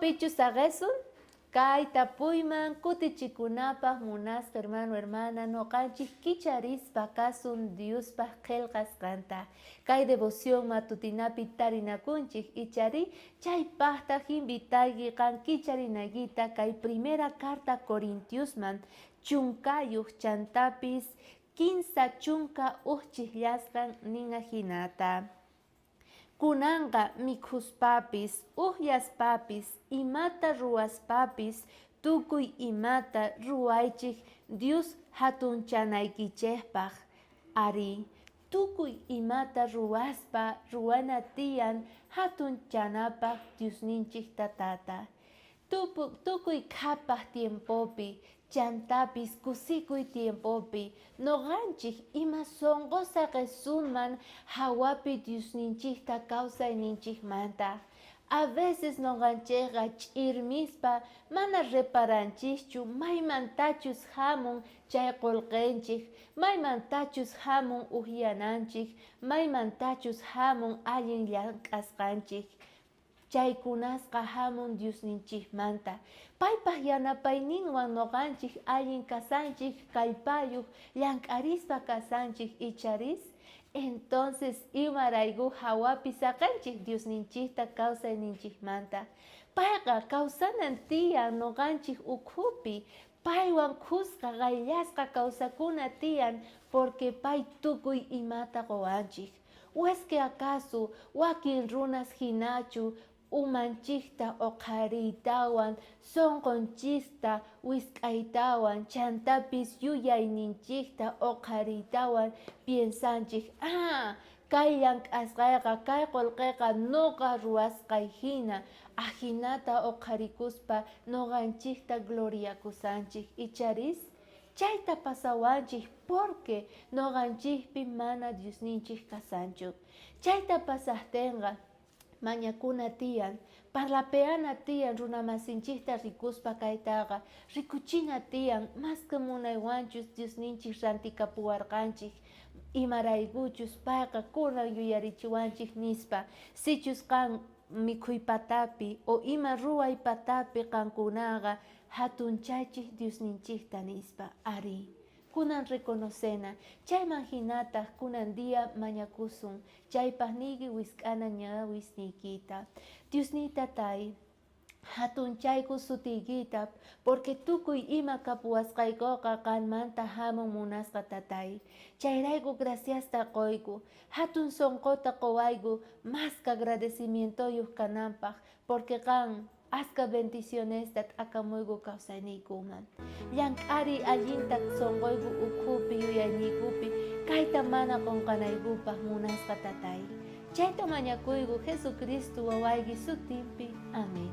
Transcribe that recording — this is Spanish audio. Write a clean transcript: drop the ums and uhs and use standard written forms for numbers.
Pichu sagesun, kaita puyman kutichikunapaj munasqa hermano hermana noqanchik kicharispa kasun Diospa qillqas kanta. Kay devoción matutinapi tarinakunchik ichari chaypaqtaj invitayki kan kicharinaykita kay primera carta Corintiosman chunkayuq chantapis 15 chunka uchillasqan ninga hinata. Kunanga mikhuspapis, uhyaspapis, imata ruaspapis, tukuy imata ruaychik Dios hatunchanaykichejpaj. Ari, tukuy imata ruaspa ruanatian hatunchanapaj Diosninchik tatata. Tukuy kapaj tiempopi, chantapis kusikuy tiempopi, noqanchik ima sonqosa Jesusman hawapi Diosninchikta kawsayninchikmanta. A veces noqanchikqa ch'irmispa mana reparanchikchu maymantachus hamun chay qulqinchik, maymantachus hamun uhyananchik, maymantachus hamun allin llank'asqanchik. Chaykunasqa hamun Diosninchikmanta. Paypaq yanapayninwan noqanchik allin kasanchik kallpayuq llank'arispa kasanchik icharis. Entonces imarayku hawapi saqanchik Diosninchikta kawsayninchikmanta. Payqa kawsanan tiyan noqanchik ukhupi. Paywan kusqa qayllasqa kawsakuna tiyan porque pay tukuy imata quwanchik. ¿O es que acaso wakin runas hinachu umanchikta oqariytawan, sonqonchikta wisk'aytawan, chantapis yuyayninchikta oqariytawan piensanchik, kay llank'asqayqa, kay qulqiqa noqa ruwasqay hina, ahinata oqarikuspa noqanchikta gloriakusanchik icharis. Chayta pasawanchik porque noqanchikpi mana Diosninchik kasanchuk. Chayta pasaqtinqa mañakuna tiyan, parlapeana tiyan runamasinchikta rikuspa kaytaqa, rikuchina tiyan, masqa munaywanchus Diosninchik rantikapuwarqanchik, imaraykuchus payqa kunan yuyarichiwanchik nispa, sichus kan mikhuypatapi o ima ruwaypatapi qankunaqa hatunchaychik Diosninchikta nispa, ari. Kunan reconocena, chayman hinata kunan día mañakusun, chaypaq niki wisk'ana ñawis nikita. Diosnita tay, hatunchayku sutiykita, porque tukuy ima kapuwasqaykuqa qanmanta hamun munasqa tatay. Chayrayku graciasta qoyku, hatun sonqota qowayku, masqa agradecimientoyuq kananpaq, porque qan asca bendiciones dat akamuyku kawsayniykuman. Llank'ari allinta sonqoyku ukhupi yuyayniykupi, kayta mana qunqanaykupaq munasqa tatay. Chayta mañakuyku Jesucristo wawayki sutinpi. Amén.